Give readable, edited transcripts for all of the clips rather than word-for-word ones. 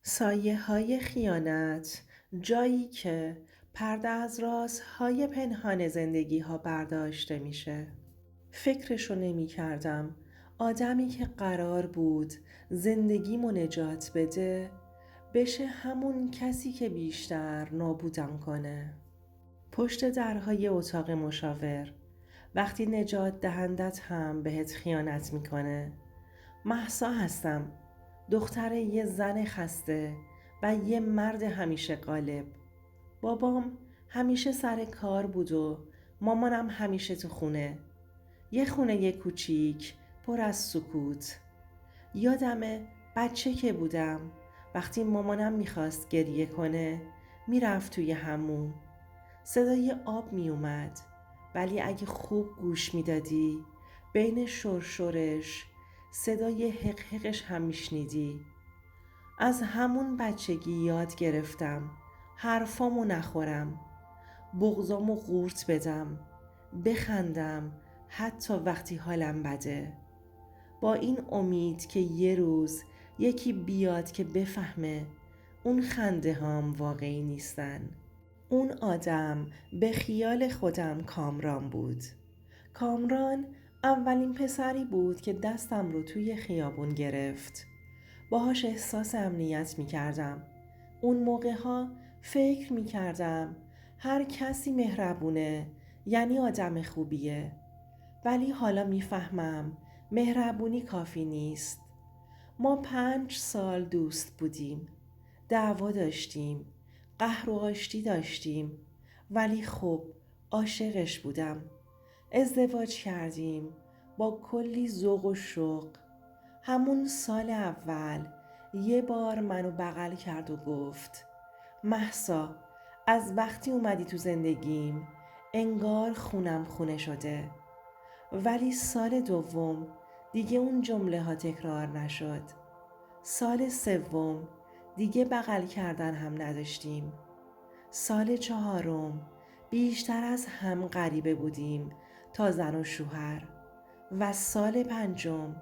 سایه‌های خیانت، جایی که پرده از رازهای پنهان زندگی‌ها برداشته میشه. فکرشو نمی کردم آدمی که قرار بود زندگیمو نجات بده بشه همون کسی که بیشتر نابودم کنه. پشت درهای اتاق مشاور، وقتی نجات دهندت هم بهت خیانت میکنه. مهسا هستم، دختر یه زن خسته و یه مرد همیشه غالب. بابام همیشه سر کار بود و مامانم همیشه تو خونه. یه خونه کوچیک پر از سکوت. یادمه بچه که بودم وقتی مامانم میخواست گریه کنه میرفت توی حموم. صدای آب میومد ولی اگه خوب گوش میدادی بین شرشرش صدای حقحقش هم میشنیدی. از همون بچگی یاد گرفتم حرفامو نخورم، بغضامو قورت بدم، بخندم حتی وقتی حالم بده، با این امید که یه روز یکی بیاد که بفهمه اون خنده هام واقعی نیستن. اون آدم به خیال خودم کامران بود. کامران اولین پسری بود که دستم رو توی خیابون گرفت. باهاش احساس امنیت می کردم. اون موقع ها فکر می کردم هر کسی مهربونه یعنی آدم خوبیه. ولی حالا می فهمم مهربونی کافی نیست. ما 5 سال دوست بودیم. دعوا داشتیم. قهر و آشتی داشتیم. ولی خب عاشقش بودم. ازدواج کردیم با کلی ذوق و شوق. همون سال اول یه بار منو بغل کرد و گفت مهسا، از وقتی اومدی تو زندگیم انگار خونم خونه شده. ولی سال دوم دیگه اون جمله ها تکرار نشد. سال سوم دیگه بغل کردن هم نداشتیم. سال چهارم بیشتر از هم غریبه بودیم تا زن و شوهر. و سال پنجم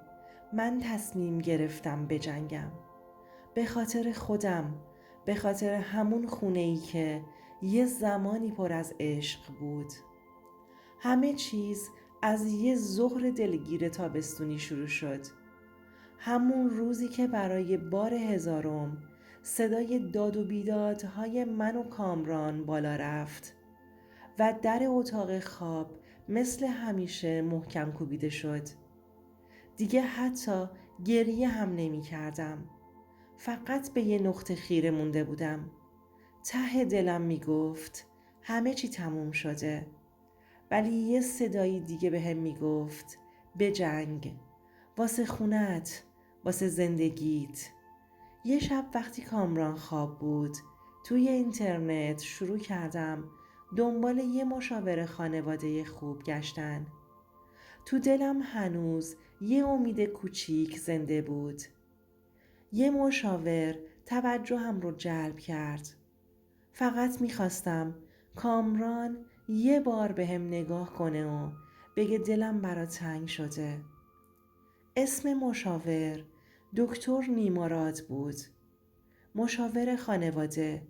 من تصمیم گرفتم بجنگم. به خاطر خودم، به خاطر همون خونه‌ای که یه زمانی پر از عشق بود. همه چیز از یه ظهر دلگیر تابستونی شروع شد. همون روزی که برای بار هزارم صدای داد و بیدادهای من و کامران بالا رفت و در اتاق خواب مثل همیشه محکم کوبیده شد. دیگه حتی گریه هم نمی کردم. فقط به یه نقطه خیره مونده بودم. ته دلم می گفت همه چی تموم شده. ولی یه صدایی دیگه بهم می گفت بجنگ، واسه خونت، واسه زندگیت. یه شب وقتی کامران خواب بود توی اینترنت شروع کردم دنبال یه مشاور خانواده خوب گشتن. تو دلم هنوز یه امید کوچیک زنده بود. یه مشاور توجهم رو جلب کرد. فقط میخواستم کامران یه بار بهم نگاه کنه و بگه دلم برا تنگ شده. اسم مشاور دکتر نیماراد بود. مشاور خانواده،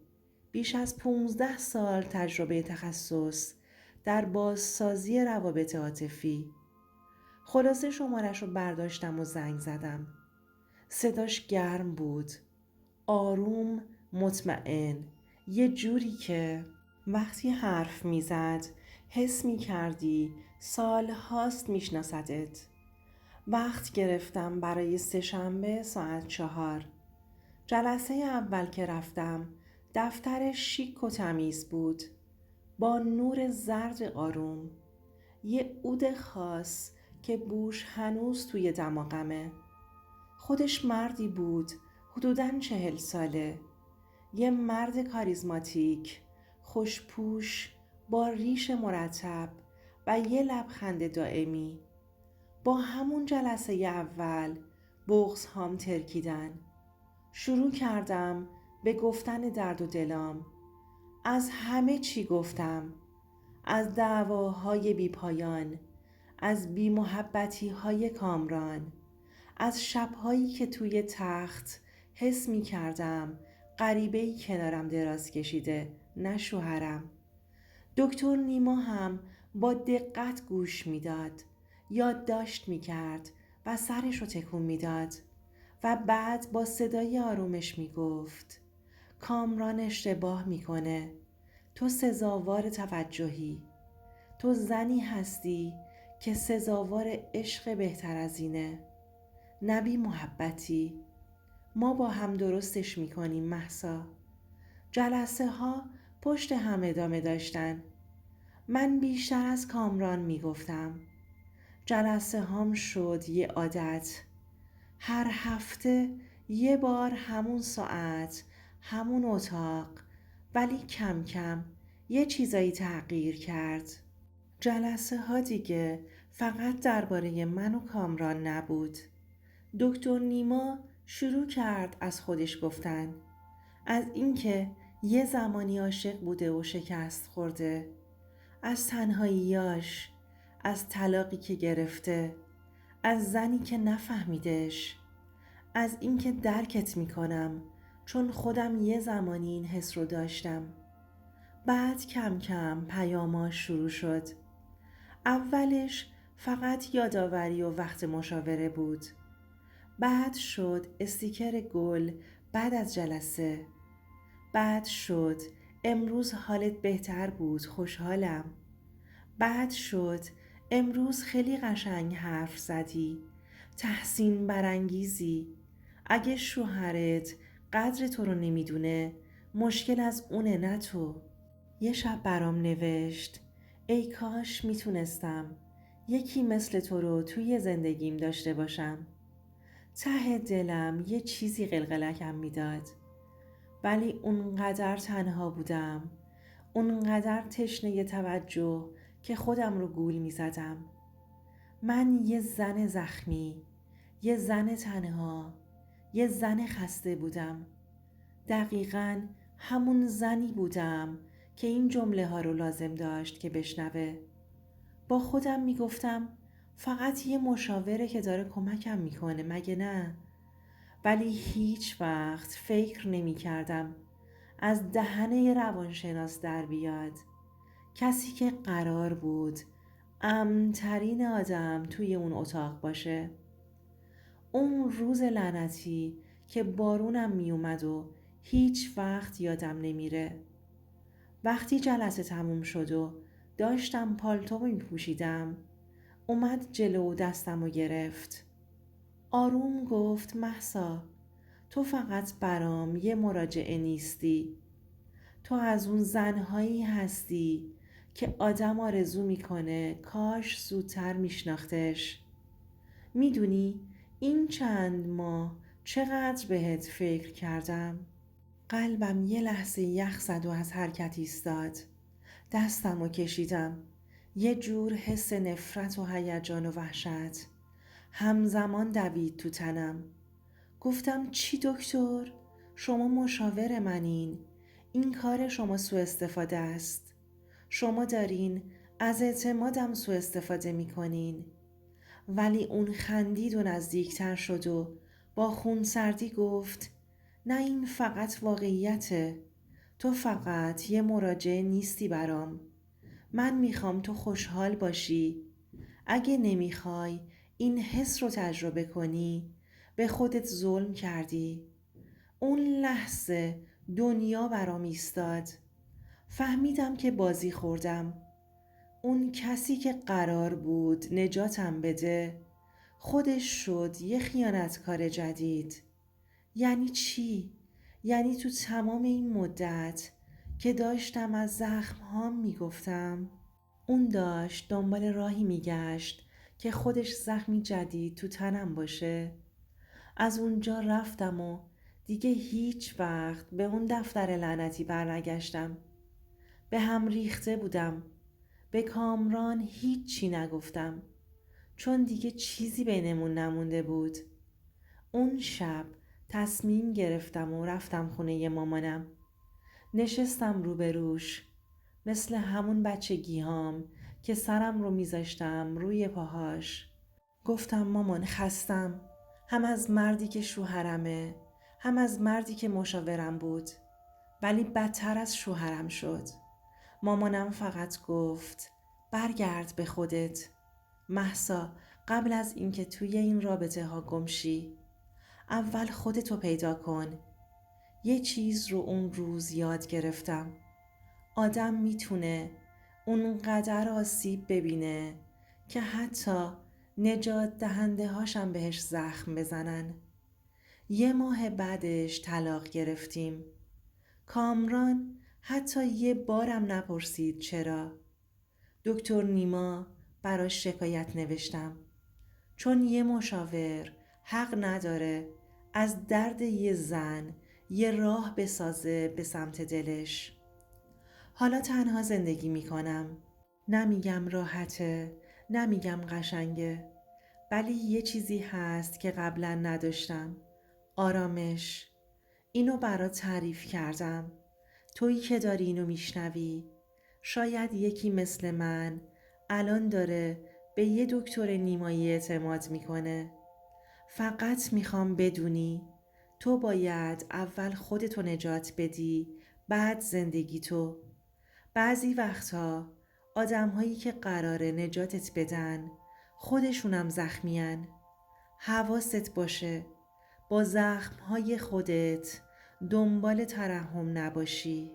بیش از 15 سال تجربه تخصص در بازسازی روابط عاطفی. خلاصه شمارش رو برداشتم و زنگ زدم. صداش گرم بود، آروم، مطمئن، یه جوری که وقتی حرف میزد حس می کردی سال هاست میشناسدت. وقت گرفتم برای سه‌شنبه ساعت 4. جلسه اول که رفتم دفتر شیک و تمیز بود، با نور زرد آروم، یه عود خاص که بوش هنوز توی دماغمه. خودش مردی بود حدوداً 40 ساله، یه مرد کاریزماتیک، خوشپوش، با ریش مرتب و یه لبخند دائمی. با همون جلسه اول بغض هام ترکیدن. شروع کردم به گفتن درد و دلام. از همه چی گفتم. از دعواهای بی پایان، از بی محبتی های کامران، از شبهایی که توی تخت حس می کردم غریبه‌ای کنارم دراز کشیده، نه شوهرم. دکتر نیما هم با دقت گوش میداد، یادداشت میکرد و سرش رو تکون میداد و بعد با صدای آرومش میگفت کامران اشتباه میکنه. تو سزاوار توجهی. تو زنی هستی که سزاوار عشق بهتر از اینه. نبی محبتی. ما با هم درستش میکنیم مهسا. جلسه ها پشت هم ادامه داشتن. من بیشتر از کامران میگفتم. جلسه هام شد یه عادت. هر هفته یه بار همون ساعت، همون اتاق، ولی کم کم یه چیزایی تغییر کرد. جلسه ها دیگه فقط درباره من و کامران نبود. دکتر نیما شروع کرد از خودش گفتن. از اینکه یه زمانی عاشق بوده و شکست خورده. از تنهاییاش، از طلاقی که گرفته، از زنی که نفهمیدش، از اینکه درکت میکنم چون خودم یه زمانی این حس رو داشتم. بعد کم کم پیاماش شروع شد. اولش فقط یادآوری و وقت مشاوره بود. بعد شد استیکر گل بعد از جلسه. بعد شد امروز حالت بهتر بود، خوشحالم. بعد شد امروز خیلی قشنگ حرف زدی، تحسین برانگیزی. اگه شوهرت قدر تو رو نمیدونه مشکل از اونه، نه تو. یه شب برام نوشت ای کاش میتونستم یکی مثل تو رو توی زندگیم داشته باشم. ته دلم یه چیزی قلقلکم میداد، ولی اونقدر تنها بودم، اونقدر تشنه توجه که خودم رو گول می زدم. من یه زن زخمی، یه زن تنها، یه زن خسته بودم. دقیقاً همون زنی بودم که این جمله ها رو لازم داشت که بشنوه. با خودم می گفتم فقط یه مشاوره که داره کمکم میکنه، مگه نه؟ ولی هیچ وقت فکر نمی کردم از دهنه روانشناس در بیاد. کسی که قرار بود امن‌ترین آدم توی اون اتاق باشه. اون روز لعنتی که بارونم می اومد و هیچ وقت یادم نمیره. وقتی جلسه تموم شد و داشتم پالتو می پوشیدم، اومد جلو و دستم رو گرفت. آروم گفت مهسا، تو فقط برام یه مراجعه نیستی. تو از اون زنهایی هستی که آدم آرزو میکنه کاش زودتر میشناختش. میدونی این چند ماه چقدر بهت فکر کردم؟ قلبم یه لحظه یخ زد و از حرکت ایستاد. دستم رو کشیدم. یه جور حس نفرت و هیجان و وحشت همزمان دوید تو تنم. گفتم چی دکتر؟ شما مشاور منین. این کار شما سوء استفاده است. شما دارین از اعتمادم سوء استفاده میکنین. ولی اون خندید و نزدیکتر شد و با خونسردی گفت نه، این فقط واقعیته. تو فقط یه مراجعه نیستی برام. من میخوام تو خوشحال باشی. اگه نمیخوای این حس رو تجربه کنی به خودت ظلم کردی. اون لحظه دنیا برام ایستاد. فهمیدم که بازی خوردم. اون کسی که قرار بود نجاتم بده خودش شد یه خیانتکار جدید. یعنی چی؟ یعنی تو تمام این مدت که داشتم از زخمهام میگفتم، اون داشت دنبال راهی میگشت که خودش زخمی جدید تو تنم باشه. از اونجا رفتم و دیگه هیچ وقت به اون دفتر لعنتی برنگشتم. به هم ریخته بودم. به کامران هیچی نگفتم چون دیگه چیزی بینمون نمونده بود. اون شب تصمیم گرفتم و رفتم خونه مامانم. نشستم روبروش مثل همون بچگیهام که سرم رو میذاشتم روی پاهاش. گفتم مامان خستم، هم از مردی که شوهرمه، هم از مردی که مشاورم بود، ولی بدتر از شوهرم شد. مامانم فقط گفت برگرد به خودت. مهسا، قبل از اینکه توی این رابطه ها گمشی، اول خودتو پیدا کن. یه چیز رو اون روز یاد گرفتم. آدم میتونه اونقدر آسیب ببینه که حتی نجات دهنده هاشم بهش زخم بزنن. 1 ماه بعدش طلاق گرفتیم. کامران حتی یه بارم نپرسید چرا. دکتر نیما براش شکایت نوشتم، چون یه مشاور حق نداره از درد یه زن یه راه بسازه به سمت دلش. حالا تنها زندگی میکنم. نمیگم راحته، نمیگم قشنگه، ولی یه چیزی هست که قبلا نداشتم. آرامش. اینو برات تعریف کردم. تویی که داری اینو میشنوی، شاید یکی مثل من الان داره به یه دکتر نیمایی اعتماد میکنه. فقط میخوام بدونی تو باید اول خودتو نجات بدی، بعد زندگی تو. بعضی وقتا آدم‌هایی که قراره نجاتت بدن خودشونم زخمیان. حواست باشه با زخم‌های خودت دنبال ترحم نباشی.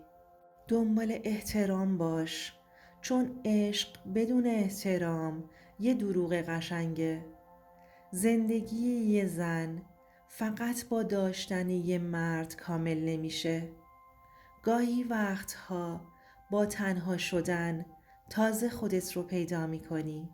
دنبال احترام باش، چون عشق بدون احترام یه دروغ قشنگه. زندگی یه زن فقط با داشتن یه مرد کامل نمیشه. گاهی وقتها با تنها شدن تازه خودت رو پیدا میکنی.